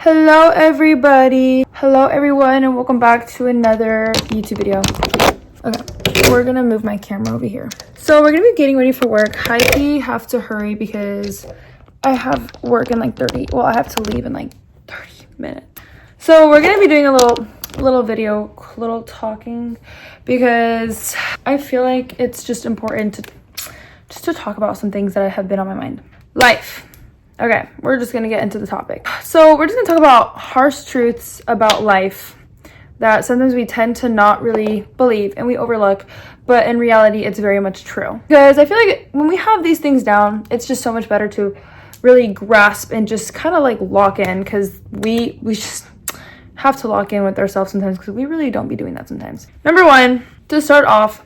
Hello everybody, hello everyone, and welcome back to another YouTube video. Okay, we're gonna move my camera over here. So we're gonna be getting ready for work. I have to hurry because I have work in like I have to leave in like 30 minutes. So we're gonna be doing a little video, little talking, because I feel like it's just important to talk about some things that have been on my mind. Life. Okay, we're just gonna get into the topic. So we're just gonna talk about harsh truths about life that sometimes we tend to not really believe and we overlook, but in reality it's very much true. Because I feel like when we have these things down, it's just so much better to really grasp and just kind of like lock in, because we just have to lock in with ourselves sometimes, because we really don't be doing that sometimes. Number one, to start off,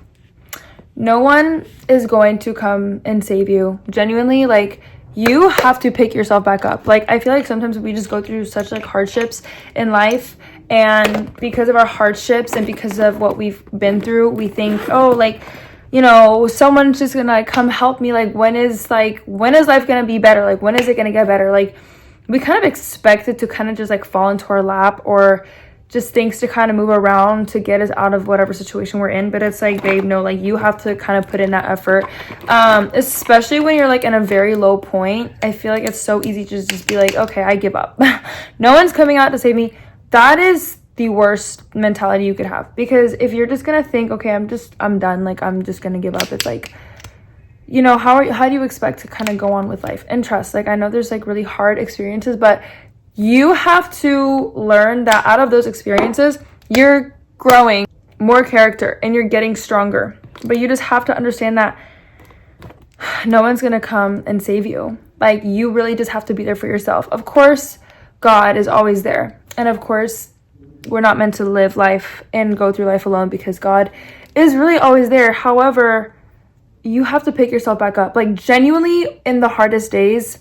no one is going to come and save you. Genuinely, like, you have to pick yourself back up. Like, I feel like sometimes we just go through such like hardships in life, and because of our hardships and because of what we've been through, we think, oh, like, you know, someone's just gonna like come help me. Like, when is life gonna be better? Like, when is it gonna get better? Like, we kind of expect it to kind of just like fall into our lap, or just things to kind of move around to get us out of whatever situation we're in. But it's like, babe, no, like, you have to kind of put in that effort, especially when you're like in a very low point. I feel like it's so easy to just be like, okay, I give up. No one's coming out to save me. That is the worst mentality you could have, because if you're just gonna think, okay, I'm done, like, I'm just gonna give up, it's like, you know, how do you expect to kind of go on with life and trust? Like, I know there's like really hard experiences, but you have to learn that out of those experiences, you're growing more character and you're getting stronger. But you just have to understand that no one's going to come and save you. Like, you really just have to be there for yourself. Of course, God is always there. And of course, we're not meant to live life and go through life alone, because God is really always there. However, you have to pick yourself back up. Like, genuinely, in the hardest days,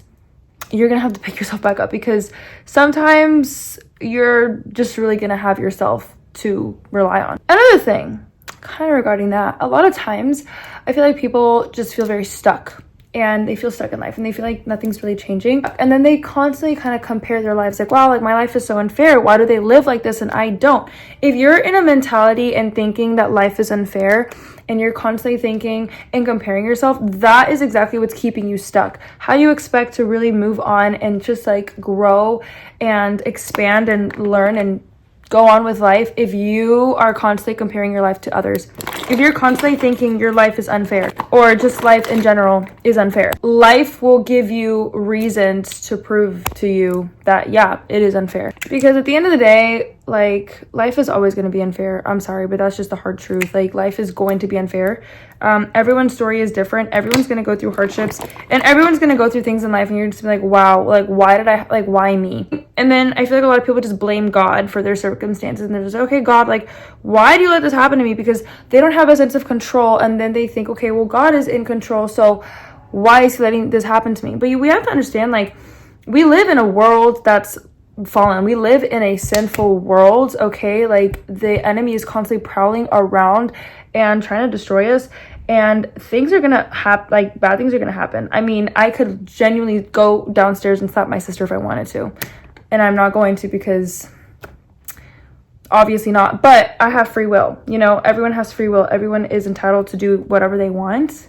you're gonna have to pick yourself back up, because sometimes you're just really gonna have yourself to rely on. Another thing, kind of regarding that, a lot of times I feel like people just feel very stuck, and they feel stuck in life and they feel like nothing's really changing, and then they constantly kind of compare their lives, like, wow, like, my life is so unfair, why do they live like this and I don't? If you're in a mentality and thinking that life is unfair, and you're constantly thinking and comparing yourself, that is exactly what's keeping you stuck. How do you expect to really move on and just like grow and expand and learn and go on with life if you are constantly comparing your life to others? If you're constantly thinking your life is unfair, or just life in general is unfair, life will give you reasons to prove to you that, yeah, it is unfair. Because at the end of the day, like, life is always going to be unfair. I'm sorry, but that's just the hard truth. Like, life is going to be unfair. Everyone's story is different. Everyone's going to go through hardships, and everyone's going to go through things in life, and you're just like, wow, like, why me? And then I feel like a lot of people just blame God for their circumstances, and they're just like, okay, God, like, why do you let this happen to me? Because they don't have a sense of control, and then they think, okay, well, God is in control, so why is he letting this happen to me? But we have to understand, like, we live in a world that's fallen. We live in a sinful world, okay? Like, the enemy is constantly prowling around and trying to destroy us, and things are gonna happen, like, bad things are gonna happen. I mean, I could genuinely go downstairs and slap my sister if I wanted to, and I'm not going to, because obviously not, but I have free will. You know, everyone has free will. Everyone is entitled to do whatever they want,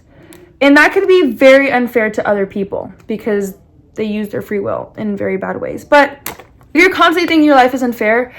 and that could be very unfair to other people because they use their free will in very bad ways. But if you're constantly thinking your life is unfair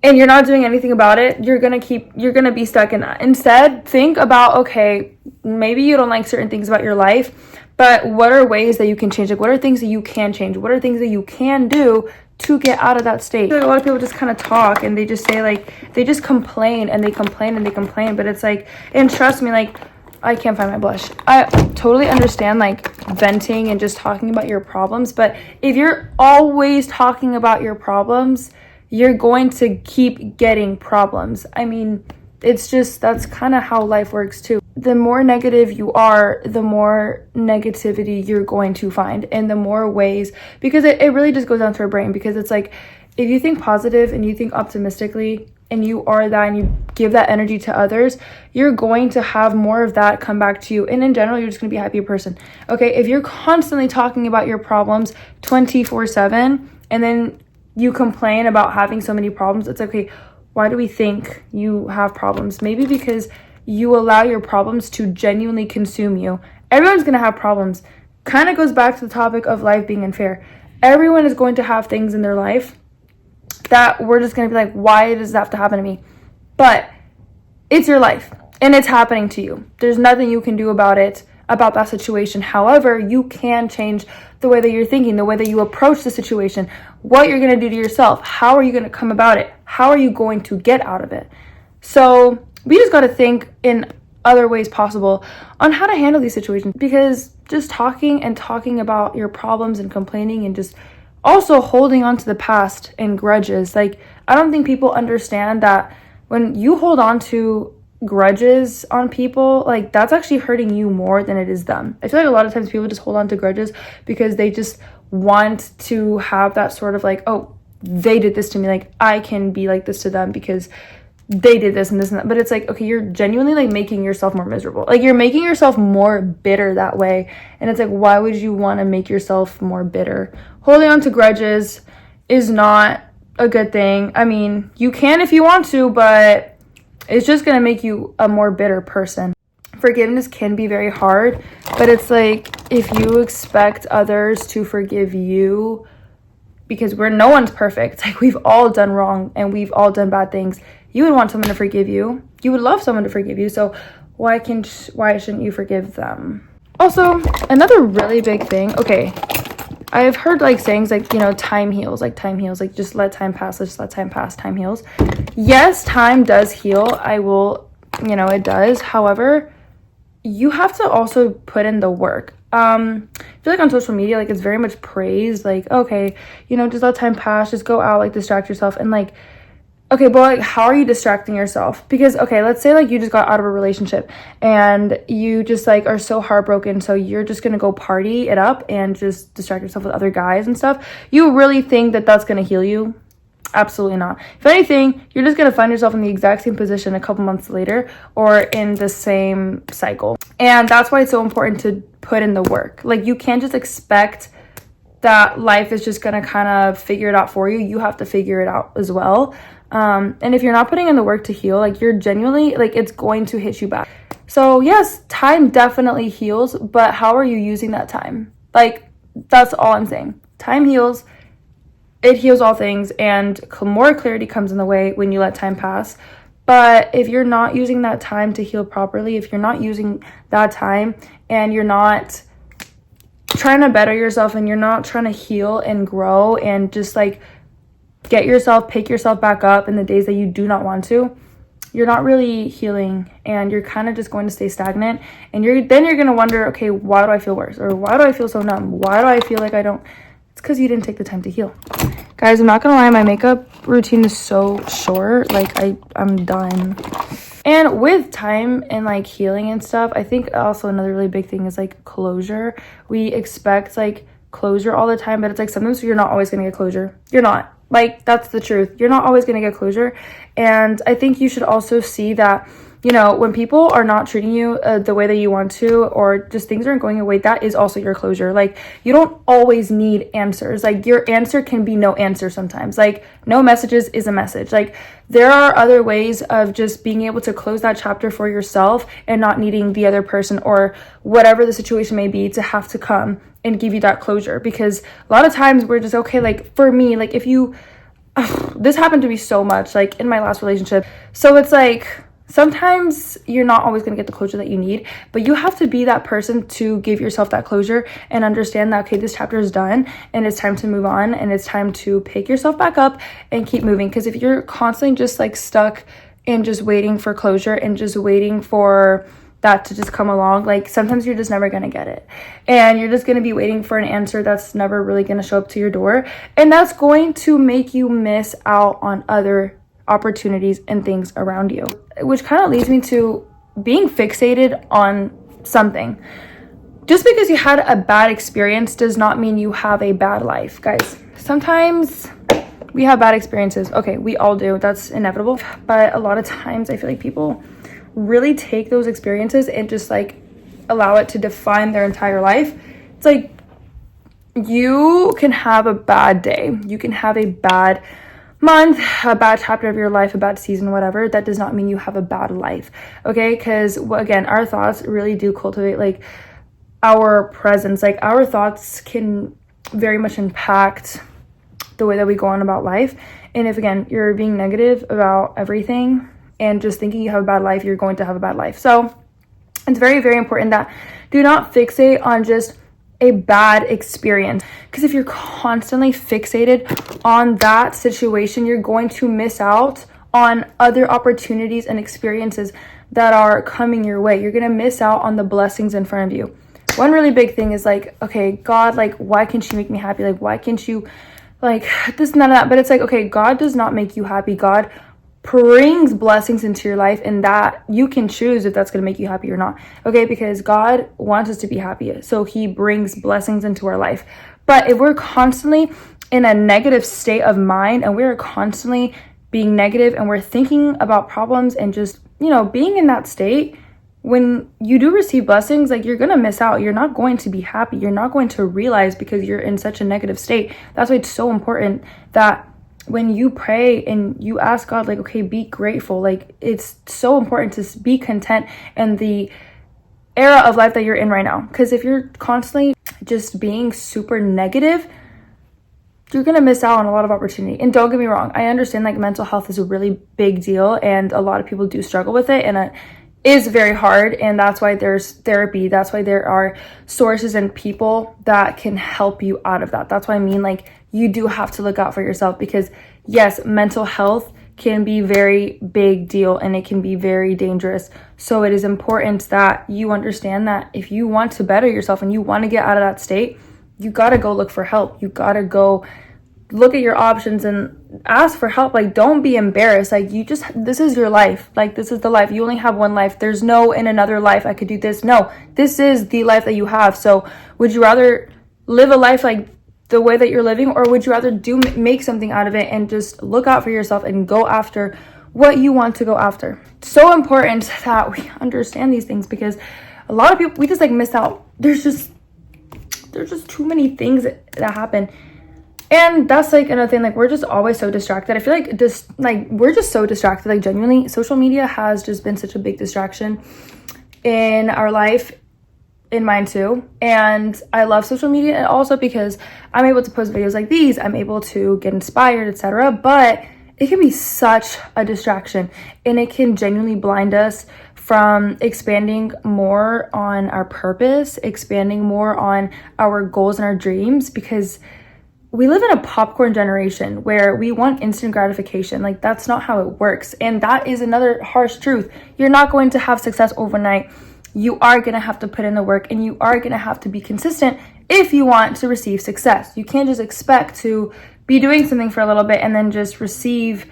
and you're not doing anything about it, you're gonna be stuck in that. Instead, think about, okay, maybe you don't like certain things about your life, but what are ways that you can change? Like, what are things that you can change? What are things that you can do to get out of that state? Like, a lot of people just kind of talk and they just say, like, they just complain and they complain and they complain, but it's like, and trust me, like, I can't find my blush. I totally understand, like, venting and just talking about your problems, but if you're always talking about your problems, you're going to keep getting problems. I mean, it's just, that's kind of how life works too. The more negative you are, the more negativity you're going to find, and the more ways, because it really just goes down to our brain, because it's like, if you think positive and you think optimistically, and you are that, and you give that energy to others, you're going to have more of that come back to you. And in general, you're just going to be a happier person. Okay, if you're constantly talking about your problems 24/7, and then you complain about having so many problems, it's okay, why do we think you have problems? Maybe because you allow your problems to genuinely consume you. Everyone's gonna have problems. Kind of goes back to the topic of life being unfair. Everyone is going to have things in their life that we're just gonna be like, why does that have to happen to me? But it's your life and it's happening to you. There's nothing you can do about it, about that situation. However, you can change the way that you're thinking, the way that you approach the situation, what you're gonna do to yourself, how are you gonna come about it, how are you going to get out of it. So we just gotta think in other ways possible on how to handle these situations, because just talking about your problems and complaining and just also holding on to the past and grudges, like, I don't think people understand that when you hold on to grudges on people, like, that's actually hurting you more than it is them. I feel like a lot of times people just hold on to grudges because they just want to have that sort of like, oh, they did this to me, like, I can be like this to them because they did this and this and that. But it's like, okay, you're genuinely like making yourself more miserable. Like, you're making yourself more bitter that way. And it's like, why would you want to make yourself more bitter? Holding on to grudges is not a good thing. I mean, you can if you want to, but it's just going to make you a more bitter person. Forgiveness can be very hard, but it's like, if you expect others to forgive you, because no one's perfect. Like, we've all done wrong and we've all done bad things. You would want someone to forgive you. You would love someone to forgive you. So why shouldn't you forgive them? Also, another really big thing. Okay, I've heard like sayings like, you know, time heals, like just let time pass, just let time pass, time heals. Yes, time does heal. It does. However, you have to also put in the work. I feel like on social media, like, it's very much praised, like, okay, just let time pass, just go out, like, distract yourself. And like, okay, but like, how are you distracting yourself? Because, okay, let's say like you just got out of a relationship and you just like are so heartbroken, so you're just gonna go party it up and just distract yourself with other guys and stuff. You really think that that's gonna heal you? Absolutely not. If anything, you're just gonna find yourself in the exact same position a couple months later, or in the same cycle. And that's why it's so important to put in the work. Like, you can't just expect that life is just gonna kind of figure it out for you. You have to figure it out as well. And if you're not putting in the work to heal, like, you're genuinely, like, it's going to hit you back. So yes, time definitely heals, but how are you using that time? Like, that's all I'm saying. Time heals. It heals all things, and more clarity comes in the way when you let time pass. But if you're not using that time to heal properly, if you're not using that time and you're not trying to better yourself and you're not trying to heal and grow and just like pick yourself back up in the days that you do not want to, you're not really healing, and you're kind of just going to stay stagnant. And you're going to wonder, okay, why do I feel worse? Or why do I feel so numb? Why do I feel like I don't? It's because you didn't take the time to heal. Guys, I'm not gonna lie, my makeup routine is so short. Like, I'm done. And with time and like healing and stuff, I think also another really big thing is like closure. We expect like closure all the time, but it's like sometimes you're not always gonna get closure. You're not. Like, that's the truth. You're not always gonna get closure. And I think you should also see that, when people are not treating you the way that you want to, or just things aren't going your way, that is also your closure. Like, you don't always need answers. Like, your answer can be no answer sometimes. Like, no messages is a message. Like, there are other ways of just being able to close that chapter for yourself and not needing the other person or whatever the situation may be to have to come and give you that closure. Because a lot of times we're just, okay, like, for me, like, this happened to me so much, like, in my last relationship. So it's like, sometimes you're not always going to get the closure that you need, but you have to be that person to give yourself that closure and understand that, okay, this chapter is done and it's time to move on and it's time to pick yourself back up and keep moving. Because if you're constantly just like stuck and just waiting for closure and just waiting for that to just come along, like, sometimes you're just never going to get it, and you're just going to be waiting for an answer that's never really going to show up to your door, and that's going to make you miss out on other opportunities and things around you, which kind of leads me to being fixated on something. Just because you had a bad experience does not mean you have a bad life, guys. Sometimes we have bad experiences. Okay, we all do. That's inevitable. But a lot of times I feel like people really take those experiences and just like allow it to define their entire life. It's like, you can have a bad day, you can have a bad month, a bad chapter of your life, a bad season, whatever. That does not mean you have a bad life, okay? Because again, our thoughts really do cultivate like our presence. Like our thoughts can very much impact the way that we go on about life. And if again you're being negative about everything and just thinking you have a bad life, you're going to have a bad life. So it's very, very important that do not fixate on just a bad experience, because if you're constantly fixated on that situation, you're going to miss out on other opportunities and experiences that are coming your way. You're going to miss out on the blessings in front of you. One really big thing is like, okay, God, like, why can't you make me happy? Like, why can't you, like, this, none of that. But it's like, okay, God does not make you happy. God brings blessings into your life, and that you can choose if that's going to make you happy or not, okay? Because God wants us to be happy, so he brings blessings into our life. But if we're constantly in a negative state of mind and we're constantly being negative and we're thinking about problems and just, you know, being in that state, when you do receive blessings, like, you're gonna miss out. You're not going to be happy. You're not going to realize, because you're in such a negative state. That's why it's so important that when you pray and you ask God, like, okay, be grateful. Like, it's so important to be content in the era of life that you're in right now. Because if you're constantly just being super negative, you're going to miss out on a lot of opportunity. And don't get me wrong, I understand like mental health is a really big deal and a lot of people do struggle with it, and it is very hard, and that's why there's therapy. That's why there are sources and people that can help you out of that. That's what I mean, like, you do have to look out for yourself, because yes, mental health can be very big deal and it can be very dangerous. So it is important that you understand that if you want to better yourself and you want to get out of that state, you got to go look for help. You got to go look at your options and ask for help. Like, don't be embarrassed. Like, this is your life. Like, this is the life. You only have one life. There's no in another life I could do this. No, this is the life that you have. So would you rather live a life like the way that you're living, or would you rather make something out of it and just look out for yourself and go after what you want to go after? It's so important that we understand these things, because a lot of people, we just like miss out. There's just too many things that happen. And that's like another thing, like, we're just always so distracted. I feel like we're just so distracted. Like, genuinely, social media has just been such a big distraction in our life, in mine too. And I love social media, and also because I'm able to post videos like these, I'm able to get inspired, etc. But it can be such a distraction, and it can genuinely blind us from expanding more on our purpose, expanding more on our goals and our dreams, because we live in a popcorn generation where we want instant gratification. Like, that's not how it works. And that is another harsh truth. You're not going to have success overnight. You are going to have to put in the work, and you are going to have to be consistent if you want to receive success. You can't just expect to be doing something for a little bit and then just receive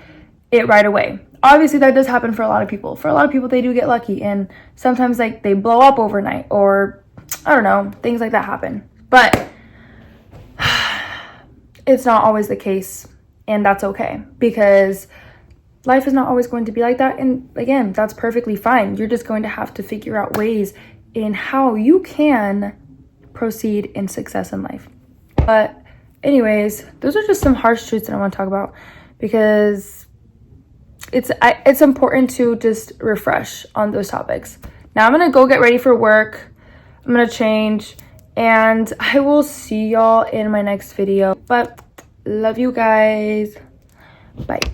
it right away. Obviously, that does happen for a lot of people. For a lot of people, they do get lucky, and sometimes like they blow up overnight, or I don't know, things like that happen. But it's not always the case, and that's okay, because life is not always going to be like that. And again, that's perfectly fine. You're just going to have to figure out ways in how you can proceed in success in life. But anyways, those are just some harsh truths that I want to talk about, because it's important to just refresh on those topics. Now I'm gonna go get ready for work. I'm gonna change, and I will see y'all in my next video. But love you guys. Bye.